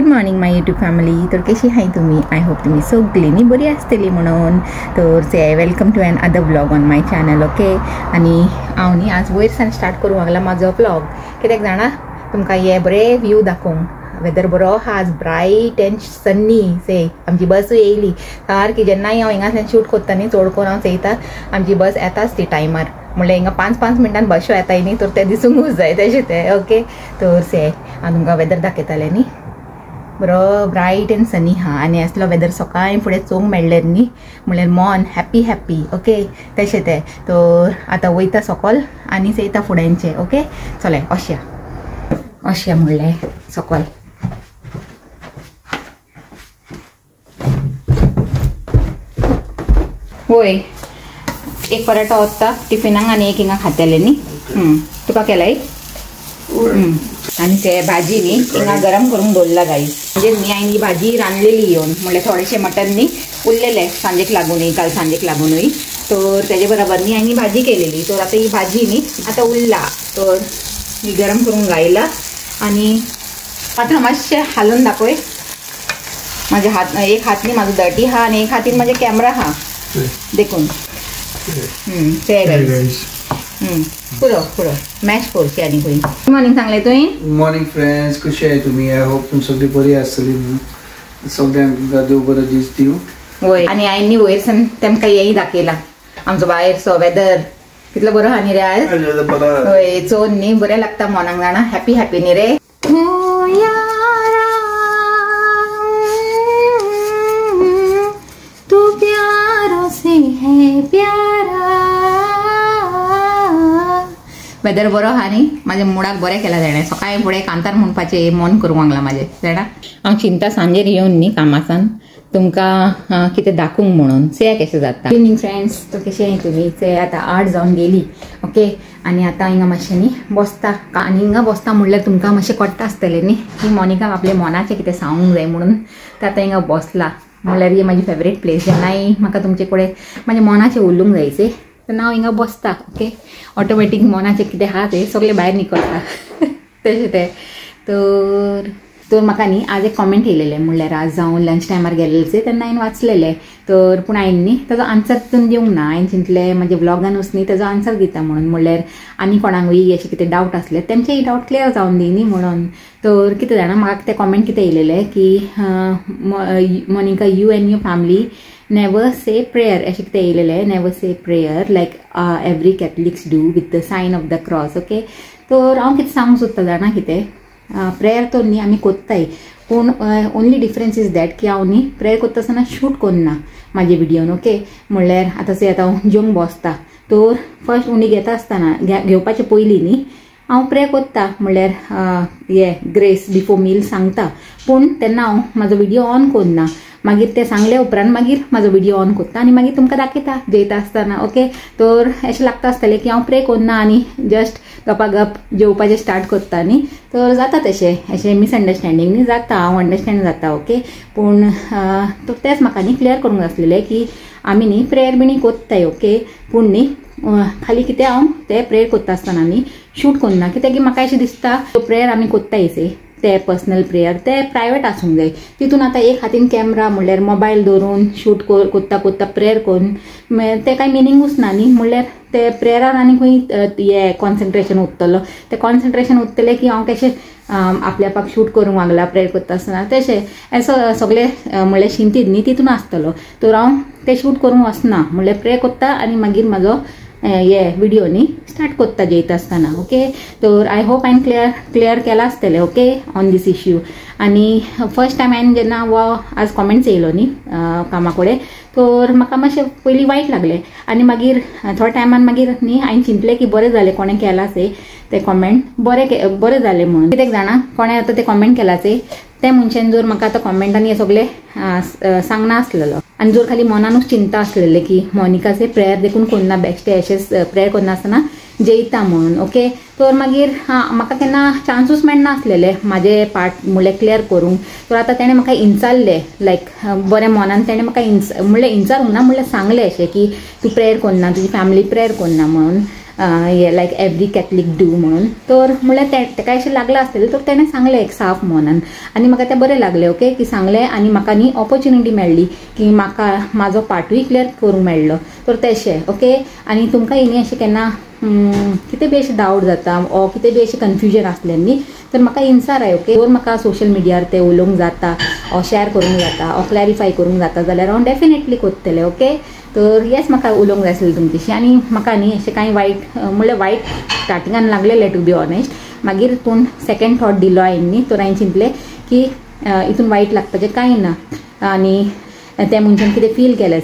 Morning माय YouTube family. तर कशी आहे तुम्ही? आय होप तुम्ही सगळींनी बरी आसतली म्हणून. तर say welcome to another blog on my channel. Okay. आणि हांव न्ही आज वयर सावन स्टार्ट करूंक लागला म्हाजो ब्लॉग. कित्याक जाणा तुमकां हे बरे व्यू दाखोवंक. वेदर बरो आहा आज, ब्रायट एंड सन्नी. से आमची बस येयली सारकी. जेन्नाय हांव हिंगासल्यान शूट करता न्ही चड करून हांव चयता आमची बस येताच ती टायमार. म्हणल्यार हिंगा 5-5 मिनटान बसो येताय न्ही, तर ते दिसूंकूच जाय तशें तें. ओके. तर से हांव तुमकां वेदर दाखयतालें न्ही. बरो ब्रायट एंड सनी हा आनी असलो वेदर सकाळीं फुडें चोवंक मेळ्ळें न्ही, म्हणल्यार मन हॅप्पी. ओके. तशें तें. तर आतां वयता सकल आनी चयता फुड्यांचें. ओके. चले अशें म्हणलें सकल. वय एक पराठो वता टिफिनाक आनी एक हिंगा खातेलें न्ही. तुका केलाय. आणि ते भाजी न्ही हिंगा गरम करून दवरला गाईस. म्हणजे न्ही हांवें ही भाजी रांदलेली येवन, म्हणल्यार थोडेशें मटन न्ही उरलेलें सांजेक लागूनय, काल सांजेक लागूनय. तर तेजे बरोबर न्ही हांवें भाजी केलेली. तर आतां ही भाजी न्ही आतां उरला, तर ही गरम करून घायला. आणि आतां मातशें हालून दाखय. माझे हात, एक हात न्ही म्हाजो डर्टी हा आणि एक हातीन माझे कॅमेरा हा देखून. ते गाईस पुरो मॅच करची. आणि खंय गुड मॉर्निंग सांगलें तुवें. गुड मॉर्निंग फ्रेंड्स, कशी आहे तुम्ही? आय होप तुम सगळी बरी आसतली. सगळ्यांक देव बरो दीस दिव. वय आणि हांवें न्ही वयर सावन तेमकां हेंय दाखयला आमचो भायरचो वेदर कितलो बरो आहा न्ही रे आज. वय चोवन न्ही बरें लागता मनाक जाणा. हॅपी न्ही रे. तू प्यारो से है प्यारा. वेदर बरो आहा न्ही. म्हाज्या मुडाक बरें केला तेणें. सकाळीं फुडें कांतार म्हणपाचें मन करूंक लागलां म्हाजें जाणा. हांव चिंता सांजेर येवन न्ही कामासान तुमकां कितें दाखोवंक म्हणून. से कशें जाता. इवनिंग फ्रेंड्स, तर कशें आहे तुमी? से आतां 8 जावन गेली. ओके. आनी आतां हिंगा मातशें न्ही बसता. आनी हिंगा बसता म्हणल्यार तुमकां मातशें कळटा आसतलें न्ही की मोनिकाक आपले मनाचें कितें सांगूंक जाय म्हणून. तर आतां हिंगा बसला म्हणल्यार ही म्हाजी फेवरेट प्लेस. जेन्नाय म्हाका तुमचे कडेन म्हाजें मनाचें उलोवंक जायचें तर हांव हिंगा बसता. ओके. ऑटोमॅटीक मनाचें कितें आहा तें सगळें भायर निकळटा. तशें तें. तर म्हाका न्ही आज एक कॉमेंट येयलेलें. म्हणल्यार आज हांव लंच टायमार गेल्लें तेन्ना हांवें वाचलेलें. तर पूण हांवें न्ही ताजो आन्सर तितून दिवंक ना. हांवें चिंतलें म्हाजे ब्लॉगानूच न्ही ताजो आन्सर दिता म्हणून. म्हणल्यार आनी कोणाकूय अशें कितें डावट आसले तेंचेय डावट क्लियर जावन दी न्ही म्हणून. तर कितें जाणा म्हाका ते कॉमेंट कितें येयलेलें की Monica you and your family never say prayer अशें कितें येयलेलें. Never say prayer like every Catholics do with the sign of the cross. Okay. तर हांव कितें सांगूंक सोदता जाणा कितें. प्रेयर तर न्ही आमी कोत्ताय, पूण ओन्ली डिफरन्स इज दॅट की हांव न्ही प्रेयर कोत्ता आसतना शूट करना म्हाजे विडियोन. ओके. म्हणल्यार आतां से आतां हांव जेवंक बसता तर फर्स्ट उंडी घेता आसतना घेवपाचे पयलीं न्ही हांव प्रे कोत्ता. म्हणल्यार हे ग्रेस बिफोर मील सांगता, पूण तेन्ना हांव म्हाजो विडियो ऑन करना. मागीर ते सांगले उपरांत मागीर म्हाजो विडियो ऑन करता आनी मागीर तुमकां दाखयता जेयता आसतना. ओके. तर अशें लागता आसतलें की हांव प्रे करना आनी जस्ट गपागप जेवपाचें स्टार्ट करता न्ही. तर जाता तशें अशें मिसअंडरस्टँडींग न्ही जाता. हांव अंडरस्टँड जाता. ओके. पूण तेंच म्हाका न्ही क्लियर करूंक जाय आसलेलें की आमी न्ही प्रेयर बिणी कोत्ताय. ओके. पूण न्ही खाली कितें हांव ते प्रेयर कोत्ता आसतना न्ही शूट करना. कित्याक की म्हाका अशें दिसता प्रेयर आमी कोत्ताय से ते पर्सनल प्रेयर ते प्रायवेट आसूंक जाय. तितून आतां एक हातीन कॅमेरा म्हणल्यार मोबायल दवरून शूट कोत्ता प्रेयर करून ते कांय मिनिंगूच ना न्ही. म्हणल्यार ते प्रेयरान आनी खंय हे कॉन्सन्ट्रेशन उरतलो. ते कॉन्सन्ट्रेशन उरतलें की हांव कशें आपल्या पाक शूट करूंक लागला प्रेयर कोत्ता आसतना तशें असो सगळे म्हणल्यार शिंतीत न्ही तितून आसतलो. तर हांव ते शूट करूंक वचना. म्हणल्यार प्रे कोत्ता आनी मागीर म्हाजो हे विडियो न्ही स्टार्ट कोत्ता जेयता आसतना. ओके. तर आय होप हांवें क्लियर केला आसतलें. ओके. On this issue. आनी फर्स्ट टायम हांवें जेन्ना आज कॉमेंट्स येयलो न्ही कामा कडेन तर म्हाका मातशें पयलीं वायट लागलें. आनी मागीर थोड्या टायमान मागीर न्ही हांवें चिंतलें की बरें जालें कोणें केलां ते कॉमेंट बरें जालें म्हणून. कित्याक जाणा कोणें आतां ते कॉमेंट केलां ते मनशान जर म्हाका आतां कॉमेंटांनी हे सगळें सांगना आसलेलो आनी जर खाली मनानूच चिंता आसलेलें की मोनिकाचे प्रेयर देखून करना बेश्टे अशेंच प्रेयर करना आसतना जेयता म्हणून. ओके. तर मागीर म्हाका केन्ना चान्सूच मेळना आसलेले म्हाजे पार्ट म्हणल्यार क्लियर करूंक. तर आतां तेणें म्हाका इंचारलें लायक बरें मनान तेणें म्हाका म्हणल्यार इंचारूंक ना म्हणल्यार सांगलें अशें की तूं प्रेयर करना तुजी फॅमिली प्रेयर करना म्हणून. लायक एवरी कॅथलीक डू म्हणून. तर म्हणल्यार तेका अशें लागला आसतलें तर तेणें सांगलें एक साफ मनान आनी म्हाका तें बरें लागलें. ओके की सांगलें आनी म्हाका न्ही ऑपॉर्च्युनिटी मेळ्ळी की म्हाका म्हाजो पार्टूय क्लियर करूंक मेळ्ळो. तर तशें ओके. आनी तुमकां न्ही अशें केन्ना कितें बी अशें डावट जाता ओ कितें बी अशें कन्फ्युजन आसलें न्ही तर म्हाका इन्सार ओके. जर म्हाका सोशल मिडियार तें उलोवंक जाता ओ शेअर करूंक जाता ओ क्लॅरिफाय करूंक जाता जाल्यार हांव डेफिनेटली कोत्तलें. ओके. तर येस म्हाका उलोवंक जाय आसलें तुमचेशी आनी म्हाका न्ही अशें कांय वायट म्हणल्यार वायट स्टार्टिंगान लागलेलें टू बी ऑनेस्ट. मागीर पूण सेकंड थॉट दिलो हांवें न्ही तर हांवें चिंतलें की हितून वायट लागपाचें कांय ना आनी त्या मनशान कितें फील केलें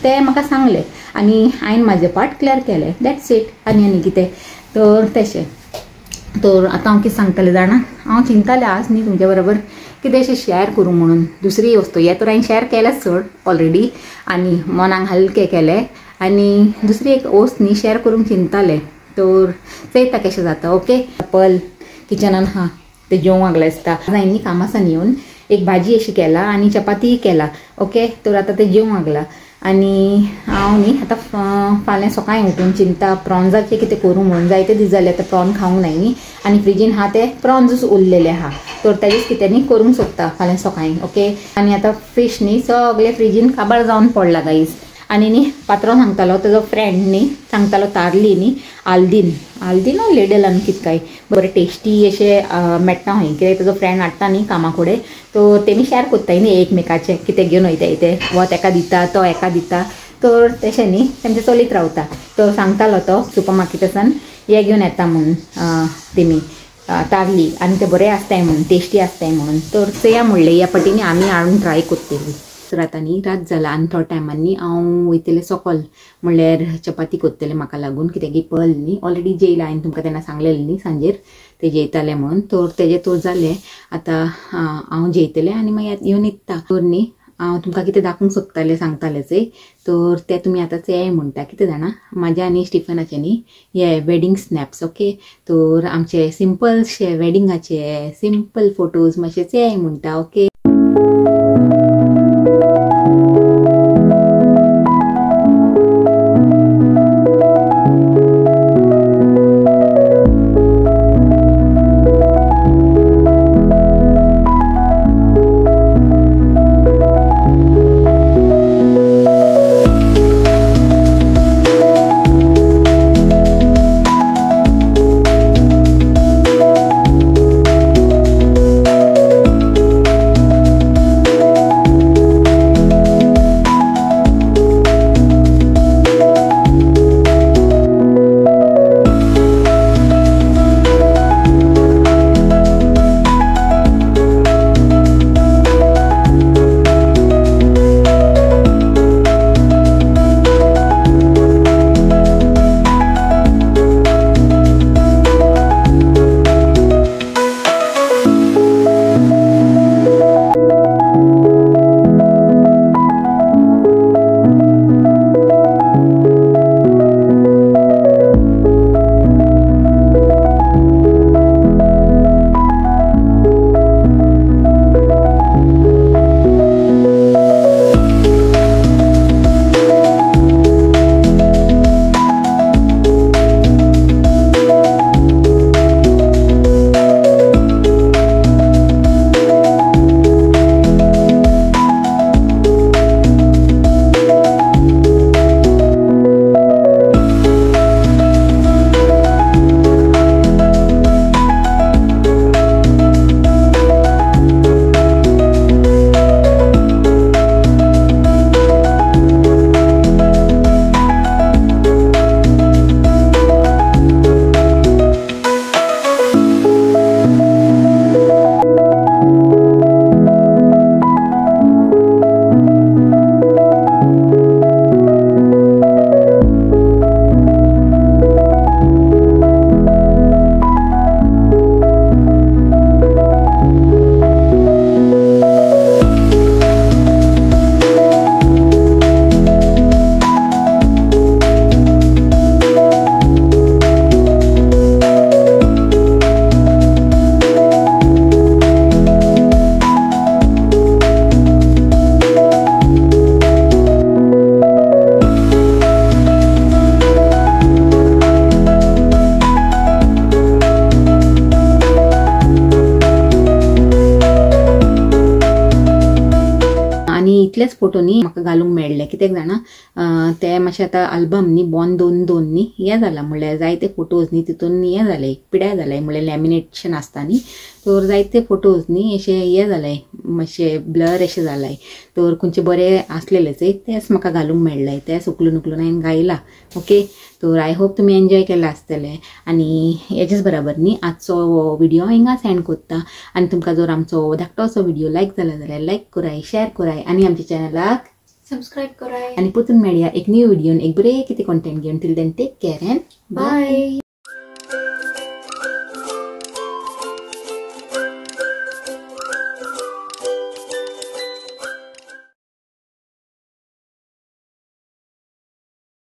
तें म्हाका सांगलें आनी हांवें म्हाजें पार्ट क्लियर केलें. That's it. आनी कितें तर तशें. तर आतां हांव कितें सांगतलें जाणा हांव चिंततालें आज न्ही तुमच्या बरोबर कितें अशें शेअर करूं म्हणून दुसरी वस्तू. हे तर हांवें शेअर केलेंच चड ऑलरेडी आनी मनाक हलकें केलें आनी दुसरी एक वस्त न्ही शेअर करूंक चिंततालें. तर चयता कशें जाता. ओके. पल किचनान हा ते जेवंक लागलें आसता. हांवें न्ही कामासान येवन एक भाजी अशी केला आनी चपाती केला. ओके. तर आतां ते जेवंक लागला आनी हांव न्ही आतां फाल्यां सकाळीं उठून चिंता प्रॉन्जाचें कितें करूं म्हणून. जायते दीस जाले आतां प्रॉन खावंक नाय न्ही आनी फ्रिजीन हा ते प्रॉन्सूच उरलेले आहा. तर तेजेच कितें न्ही करूंक सोदता फाल्यां सकाळीं. ओके. आनी आतां फीश न्ही सगळे फ्रिजीन काबार जावन पडला गाईज. आनी न्ही पात्रो सांगतालो तेजो फ्रेंड न्ही सांगतालो तारली न्ही आल्दीन लेडलान कितें काय बरें टेस्टी अशें मेळटा खंय कित्याक तेजो फ्रेंड हाडटा न्ही कामा कडेन. तो तेमी शेअर कोत्ताय न्ही एकमेकाचें कितें घेवन वयताय तें वो तेका दिता तो एका दिता. तर तशें न्ही तेंचें चलीत रावता. तर सांगतालो तो सुपर मार्केटासान हे घेवन येता म्हणून तेमी तारली आनी ते बरें आसताय म्हणून टेस्टी आसताय म्हणून. तर चया म्हणलें ह्या फाटींनी आमी हाडून ट्राय कोत्तेली. तर आतां न्ही रात जाला आनी थोड्या टायमान न्ही हांव वयतलें सकल म्हणल्यार चपाती कोत्तलें म्हाका लागून कित्याक की पल न्ही ऑलरेडी जेयला. हांवें तुमकां तेन्ना सांगलेलें न्ही सांजेर ते जेयतालें म्हणून. तर तेजें तो जालें आतां हांव जेयतलें आनी मागीर येवन न्हिदता. तर न्ही हांव तुमकां कितें दाखोवंक सोदतालें सांगतालेंच तर तें तुमी आतां चेय म्हणटा कितें जाणा म्हाजें आनी स्टिफनाचें न्ही हे वेडींग स्नॅप्स. ओके. तर आमचे सिंपलशे वेडिंगाचे सिंपल फोटोज मातशे चेय म्हणटा. ओके. फोटो न्ही म्हाका घालूंक मेळ्ळे कित्याक जाणा ते मातशें आतां आल्बम न्ही बॉन दोन न्ही हें जालां म्हणल्यार जायते फोटोज न्ही तितून हें जालें पिड्यार जालें म्हणल्यार लॅमिनेशन आसता न्ही तर जायते फोटोज न्ही अशें हें जालें मातशें ब्लर अशें जालें तर खंयचे बरे आसलेलेच तेच म्हाका घालूंक मेळ्ळे तेच उखलून हांवें घायला ओके तर आय होप तुमी एन्जॉय केला आसतलें आनी हेजेच बराबर न्ही आजचो व्हिडिओ हिंगा सेंड करता आनी तुमकां जर आमचो धाकटोसो व्हिडिओ लायक जाला जाल्यार लायक कराय शेअर कराय आनी आमच्या चॅनलाक सब्सक्राइब कराय आनी परतून मेळया एक न्यू व्हिडिओन एक बरें कितें कंटेंट घेवन till then take care and bye.